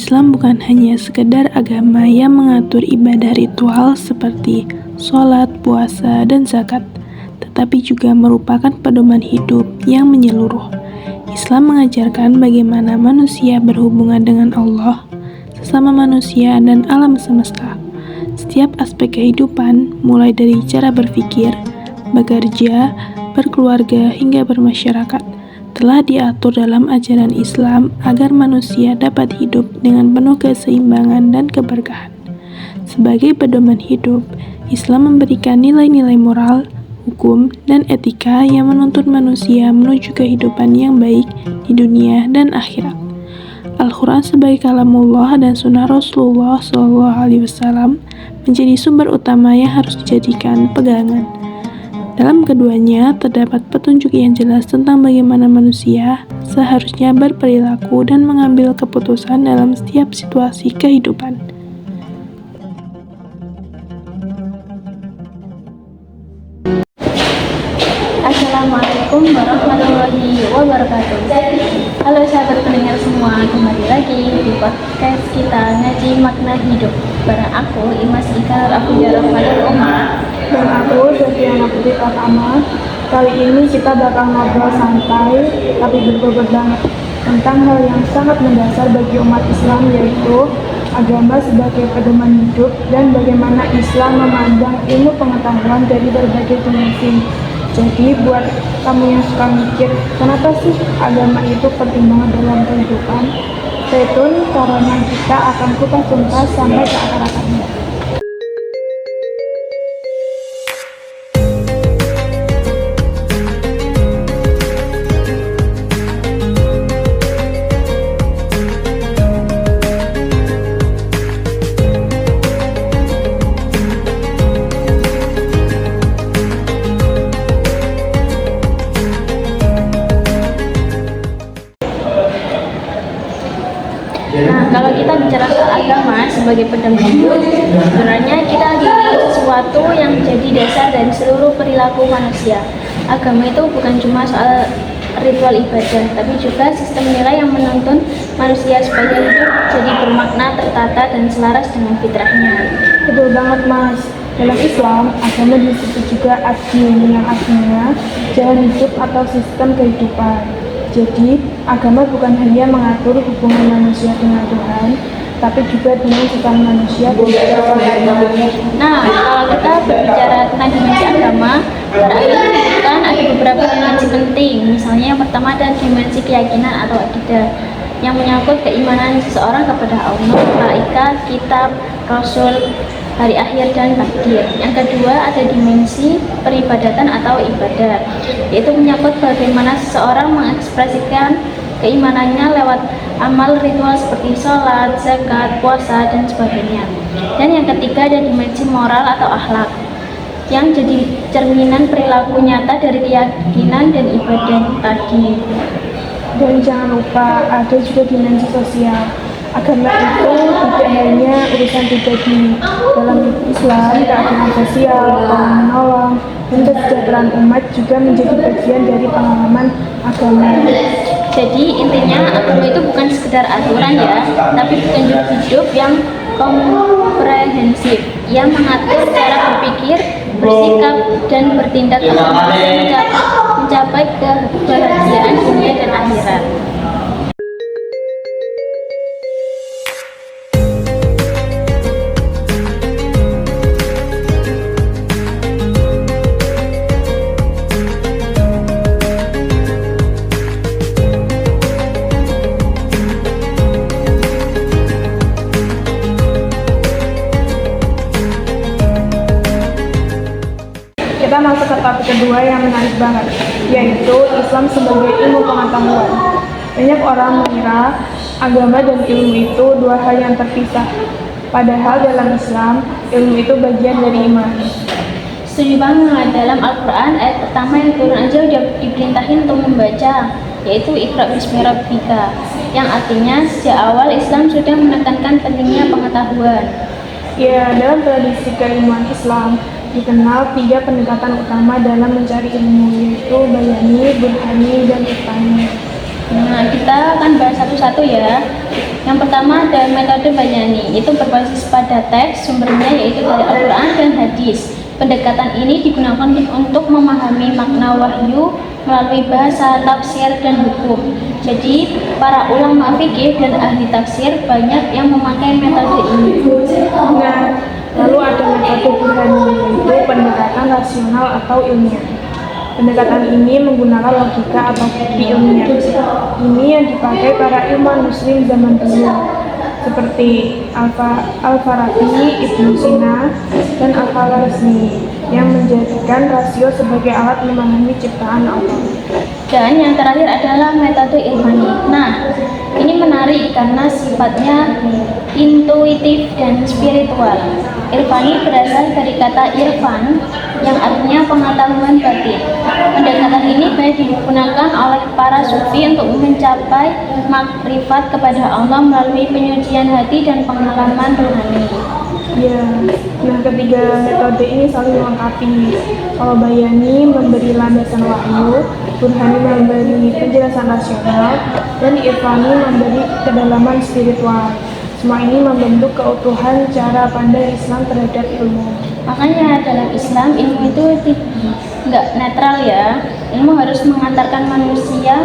Islam bukan hanya sekedar agama yang mengatur ibadah ritual seperti sholat, puasa, dan zakat, tetapi juga merupakan pedoman hidup yang menyeluruh. Islam mengajarkan bagaimana manusia berhubungan dengan Allah, sesama manusia, dan alam semesta. Setiap aspek kehidupan, mulai dari cara berpikir, bekerja, berkeluarga, hingga bermasyarakat, telah diatur dalam ajaran Islam agar manusia dapat hidup dengan penuh keseimbangan dan keberkahan. Sebagai pedoman hidup, Islam memberikan nilai-nilai moral, hukum, dan etika yang menuntun manusia menuju kehidupan yang baik di dunia dan akhirat. Al-Quran sebagai kalamullah dan sunnah Rasulullah SAW menjadi sumber utama yang harus dijadikan pegangan. Dalam keduanya terdapat petunjuk yang jelas tentang bagaimana manusia seharusnya berperilaku dan mengambil keputusan dalam setiap situasi kehidupan. Assalamualaikum warahmatullahi wabarakatuh. Halo sahabat pendengar semua, kembali lagi di podcast kita Ngaji Makna Hidup bareng aku Imas Ika Afidara Fadil Umar dan aku Sofiana Putri Pratama. Kali ini kita bakal ngobrol santai tapi berbobot banget tentang hal yang sangat mendasar bagi umat Islam, yaitu agama sebagai pedoman hidup dan bagaimana Islam memandang ilmu pengetahuan dari berbagai dimensi. Jadi buat kamu yang suka mikir, kenapa sih agama itu penting banget dalam kehidupan? Stay tune karena kita akan kupas tuntas sampai ke akar-akarnya. Nah, kalau kita bicara soal agama sebagai pedoman hidup, sebenarnya kita lagi bahas sesuatu yang menjadi dasar dari seluruh perilaku manusia. Agama itu bukan cuma soal ritual ibadah, tapi juga sistem nilai yang menuntun manusia supaya hidup jadi bermakna, tertata, dan selaras dengan fitrahnya. Betul banget, Mas. Dalam Islam, agama disebut juga ad-din, yang artinya jalan hidup atau sistem kehidupan. Jadi, agama bukan hanya mengatur hubungan manusia dengan Tuhan, tapi juga dengan sesama manusia dan juga saudaranya. Nah, kalau kita berbicara tentang dimensi agama, kan ada beberapa dimensi penting. Misalnya yang pertama ada dimensi keyakinan atau akidah, yang menyangkut keimanan seseorang kepada Allah, malaikat, kitab, rasul, hari akhir, dan takdir. Yang kedua ada dimensi peribadatan atau ibadah, yaitu menyangkut bagaimana seseorang mengekspresikan keimanannya lewat amal ritual seperti sholat, zakat, puasa, dan sebagainya. Dan yang ketiga ada dimensi moral atau akhlak, yang jadi cerminan perilaku nyata dari keyakinan dan ibadah tadi. Dan jangan lupa ada juga dimensi sosial. Agama itu tidak hanya urusan pribadi. Dalam Islam, keadilan sosial, tolong menolong, dan kesejahteraan umat juga menjadi bagian dari pengalaman agama. Jadi intinya agama itu bukan sekedar aturan ya, tapi petunjuk hidup yang komprehensif, yang mengatur cara berpikir, bersikap, dan bertindak untuk mencapai kebahagiaan dunia dan akhirat. Kita masuk ke topik kedua yang menarik banget, yaitu Islam sebagai ilmu pengetahuan. Banyak orang mengira agama dan ilmu itu dua hal yang terpisah. Padahal dalam Islam, ilmu itu bagian dari iman. Setuju banget, dalam Al-Quran ayat pertama yang turun aja udah diperintahin untuk membaca, yaitu Iqra bismi rabbika, yang artinya sejak awal Islam sudah menekankan pentingnya pengetahuan. Ya, dalam tradisi keilmuan Islam dikenal 3 pendekatan utama dalam mencari ilmu, yaitu bayani, burhani, dan irfani. Nah, kita akan bahas satu-satu ya. Yang pertama ada metode bayani, itu berbasis pada teks, sumbernya yaitu dari Al-Quran dan hadis. Pendekatan ini digunakan untuk memahami makna wahyu melalui bahasa, tafsir, dan hukum. Jadi, para ulama fikih dan ahli tafsir banyak yang memakai metode ini. Nah, lalu ada metode burhani, yaitu pendekatan rasional atau ilmiah. Pendekatan ini menggunakan logika atau bukti ilmiah. Ini yang dipakai para ilmuwan muslim zaman dulu, seperti Al-Farabi, Ibnu Sina, dan Al-Khwarizmi, yang menjadikan rasio sebagai alat memahami ciptaan Allah. Dan yang terakhir adalah metode ilmani. Nah, ini menarik karena sifatnya intuitif dan spiritual. Irfani berasal dari kata irfan yang artinya pengetahuan batin. Pendekatan ini banyak digunakan oleh para sufi untuk mencapai makrifat kepada Allah melalui penyucian hati dan pengalaman rohani. Ya, nah ketiga metode ini saling melengkapi. Kalau bayani memberi landasan wahyu, burhani memberi penjelasan rasional, dan irfani memberi kedalaman spiritual. Semua ini membentuk keutuhan cara pandang Islam terhadap ilmu. Makanya dalam Islam ilmu itu nggak netral ya. Ilmu harus mengantarkan manusia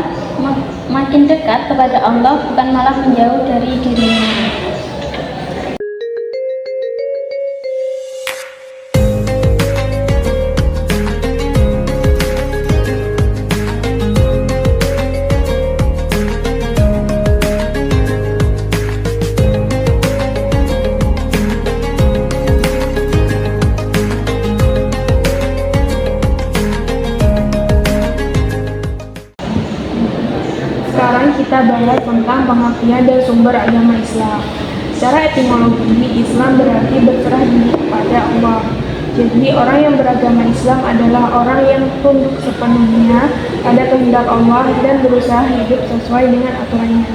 makin dekat kepada Allah, bukan malah menjauh dari dirinya. Sekarang kita bahas tentang pengertian dan sumber agama Islam. Secara etimologi, Islam berarti berserah diri kepada Allah. Jadi orang yang beragama Islam adalah orang yang tunduk sepenuhnya pada kehendak Allah dan berusaha hidup sesuai dengan aturannya.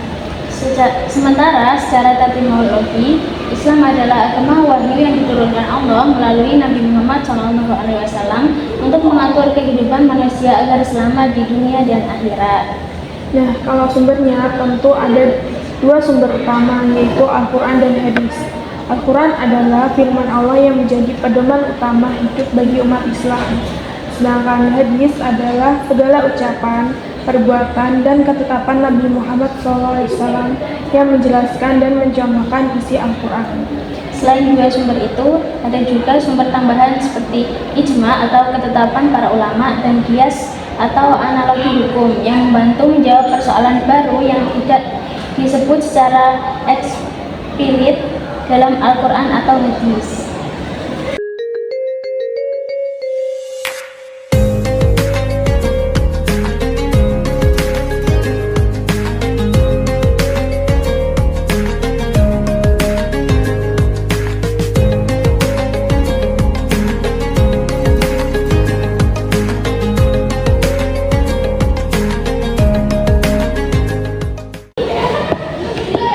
Sementara secara etimologi, Islam adalah agama wahyu yang diturunkan Allah melalui Nabi Muhammad SAW untuk mengatur kehidupan manusia agar selamat di dunia dan akhirat. Nah, kalau sumbernya tentu ada dua sumber utama, yaitu Al-Quran dan hadis. Al-Quran adalah firman Allah yang menjadi pedoman utama hidup bagi umat Islam. Sedangkan hadis adalah segala ucapan, perbuatan, dan ketetapan Nabi Muhammad SAW yang menjelaskan dan mencontohkan isi Al-Quran. Selain dua sumber itu, ada juga sumber tambahan seperti ijma atau ketetapan para ulama dan qiyas atau analogi hukum yang membantu menjawab persoalan baru yang tidak disebut secara eksplisit dalam Al-Quran atau hadis.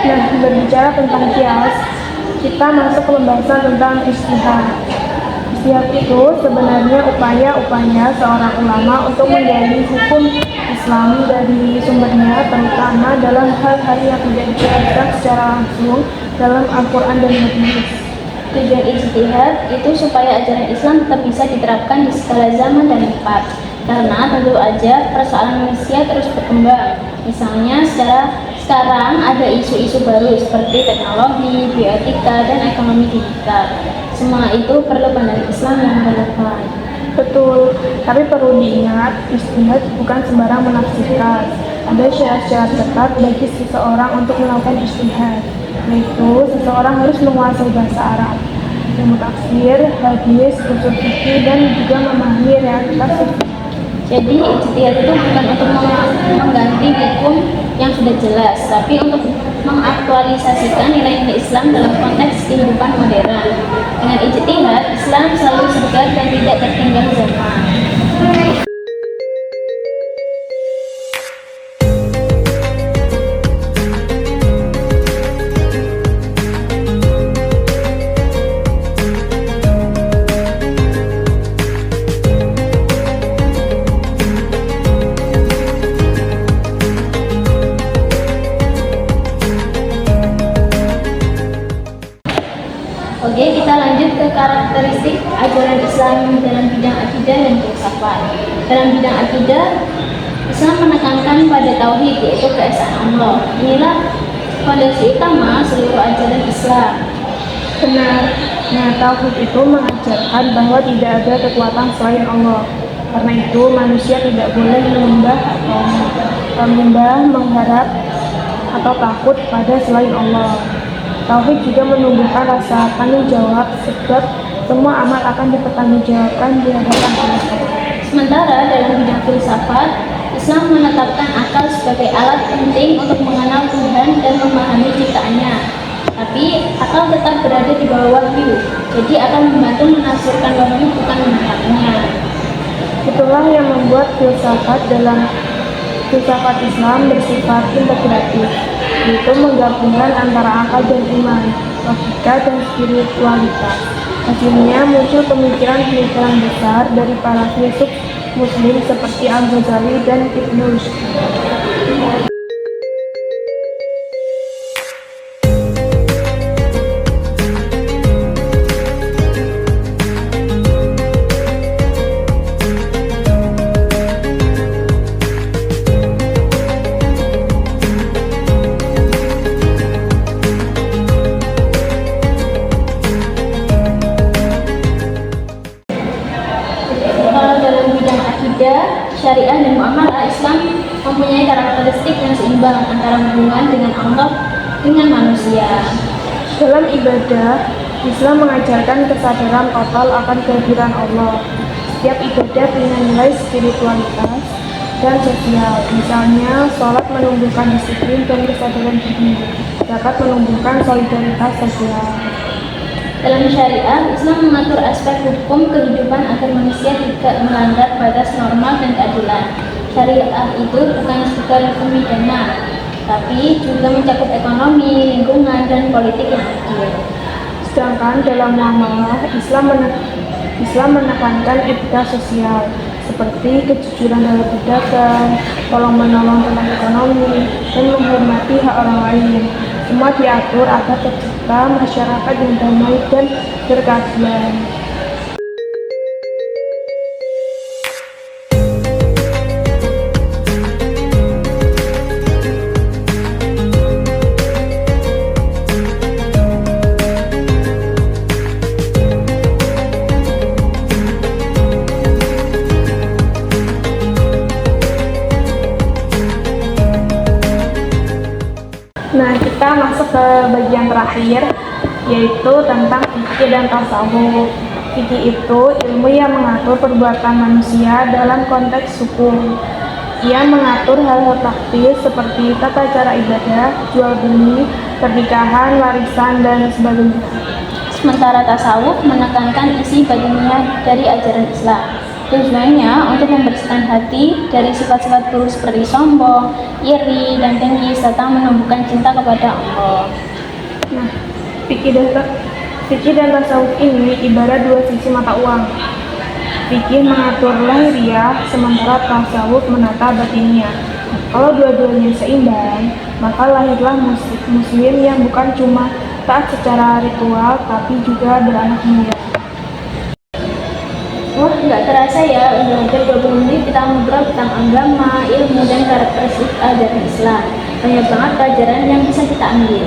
Nah, berbicara tentang qiyas, kita masuk ke pembahasan tentang ijtihad. Ijtihad itu sebenarnya upaya seorang ulama untuk menggali hukum Islam dari sumbernya, terutama dalam hal-hal yang tidak dijelaskan secara langsung dalam Al-Quran dan hadis. Tujuan ijtihad itu supaya ajaran Islam tetap bisa diterapkan di segala zaman dan tempat. Karena tentu aja persoalan manusia terus berkembang. Misalnya sekarang ada isu-isu baru seperti teknologi, bioetika, dan ekonomi digital. Semua itu perlu pandangan Islam yang relevan. Betul, tapi perlu diingat, ijtihad bukan sembarang menafsirkan. Ada syarat-syarat ketat bagi seseorang untuk melakukan ijtihad, yaitu seseorang harus menguasai bahasa Arab, ilmu tafsir, hadis, usul fikih, dan juga memahami realitas. Jadi ijtihad itu bukan untuk mengganti hukum yang sudah jelas, tapi untuk mengaktualisasikan nilai-nilai Islam dalam konteks kehidupan modern. Dengan ijtihad, Islam selalu segar dan tidak tertinggal zaman. karakteristik ajaran Islam dalam bidang akidah dan filsafat. Dalam bidang akidah, Islam menekankan pada tauhid, yaitu keesaan Allah. Inilah fondasi utama seluruh ajaran Islam. Benar. Nah, tauhid itu mengajarkan bahwa tidak ada kekuatan selain Allah. Karena itu, manusia tidak boleh menyembah, mengharap, atau takut pada selain Allah. Tauhid juga menumbuhkan rasa tanggung jawab, sebab semua amal akan dipertanggungjawabkan di hadapan Allah. Sementara dalam bidang filsafat, Islam menetapkan akal sebagai alat penting untuk mengenal Tuhan dan memahami ciptaannya. Tapi akal tetap berada di bawah wahyu, jadi akan membantu menafsirkan wahyu, bukan menetapkannya. Itulah yang membuat filsafat Islam bersifat integratif, yaitu menggabungkan antara akal dan iman, logika dan spiritualitas. Hasilnya muncul pemikiran-pemikiran besar dari para filsuf Muslim seperti Al-Ghazali dan Ibnu Rushd. Kalau dalam bidang akidah, syariah dan muamalah, Islam mempunyai karakteristik yang seimbang antara hubungan dengan Allah dengan manusia. Dalam ibadah, Islam mengajarkan kesadaran total akan kehadiran Allah. Setiap ibadah punya nilai spiritualitas dan sosial. Misalnya, sholat menumbuhkan disiplin dan kesadaran diri, zakat menumbuhkan solidaritas sosial. Dalam syariah, Islam mengatur aspek hukum kehidupan agar manusia tidak melanggar batas normal dan keadilan. Syariah itu bukan sekedar hukum pidana, tapi juga mencakup ekonomi, lingkungan, dan politik yang adil. Sedangkan dalam muamalah, Islam menekankan etika sosial, seperti kejujuran dalam berdagang, tolong-menolong dalam ekonomi, dan menghormati hak orang lain. Semua diatur agar tercipta masyarakat yang damai dan berkeadilan. Nah, kita masuk ke bagian terakhir, yaitu tentang fikih dan tasawuf. Fikih itu ilmu yang mengatur perbuatan manusia dalam konteks hukum. Ia mengatur hal-hal praktis seperti tata cara ibadah, jual beli, pernikahan, warisan, dan sebagainya. Sementara tasawuf menekankan isi batinnya dari ajaran Islam. Tujuannya untuk membersihkan hati dari sifat-sifat buruk seperti sombong, iri, dan dengki, serta menumbuhkan cinta kepada Allah. Nah, fikih dan tasawuf ini ibarat dua sisi mata uang. Fikih mengatur lahiriah, sementara tasawuf menata batiniah. Kalau dua-duanya seimbang, maka lahirlah muslim yang bukan cuma taat secara ritual, tapi juga beranak mulia. Wah, nggak terasa ya, udah hampir 20 menit kita ngobrol tentang agama, ilmu, dan karakteristik ajaran Islam. Banyak banget pelajaran yang bisa kita ambil.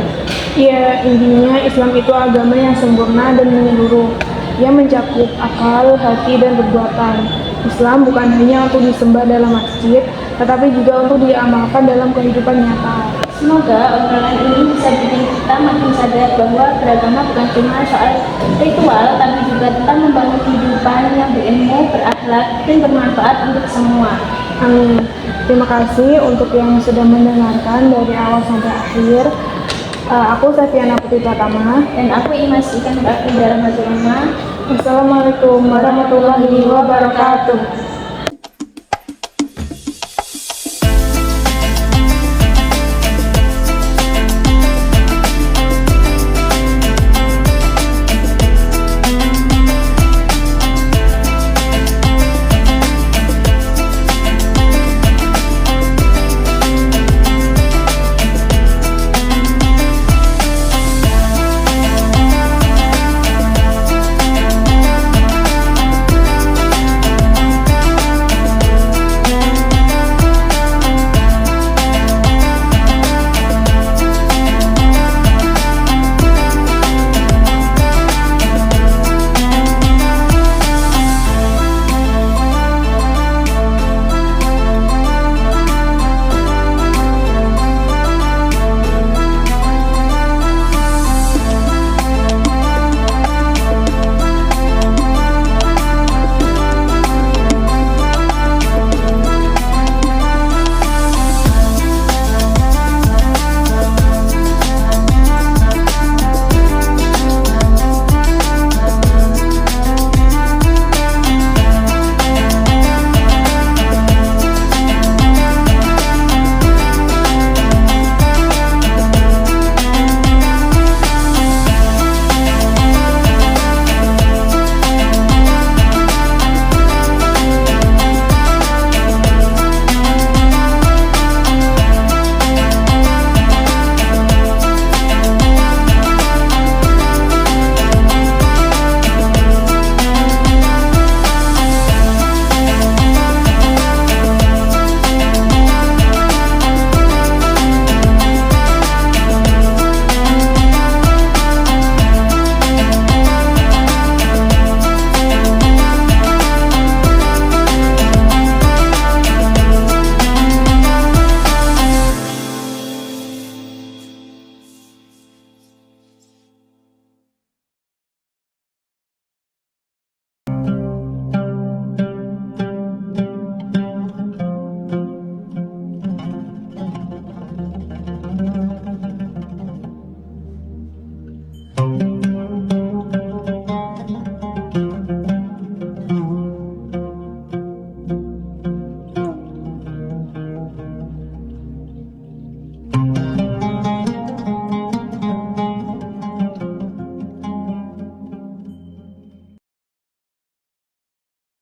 Ya, intinya Islam itu agama yang sempurna dan menyeluruh. Ia mencakup akal, hati, dan perbuatan. Islam bukan hanya untuk disembah dalam masjid, tetapi juga untuk diamalkan dalam kehidupan nyata. Semoga obrolan ini bisa bikin kita makin sadar bahwa beragama bukan cuma soal ritual, tapi juga tentang membangun kehidupan yang berilmu, berakhlak, dan bermanfaat untuk semua. Amin. Terima kasih untuk yang sudah mendengarkan dari awal sampai akhir. Aku Safiana Putri Pratama. Dan aku Imas Ikan Bakti dalam Hati. Wassalamualaikum warahmatullahi wabarakatuh.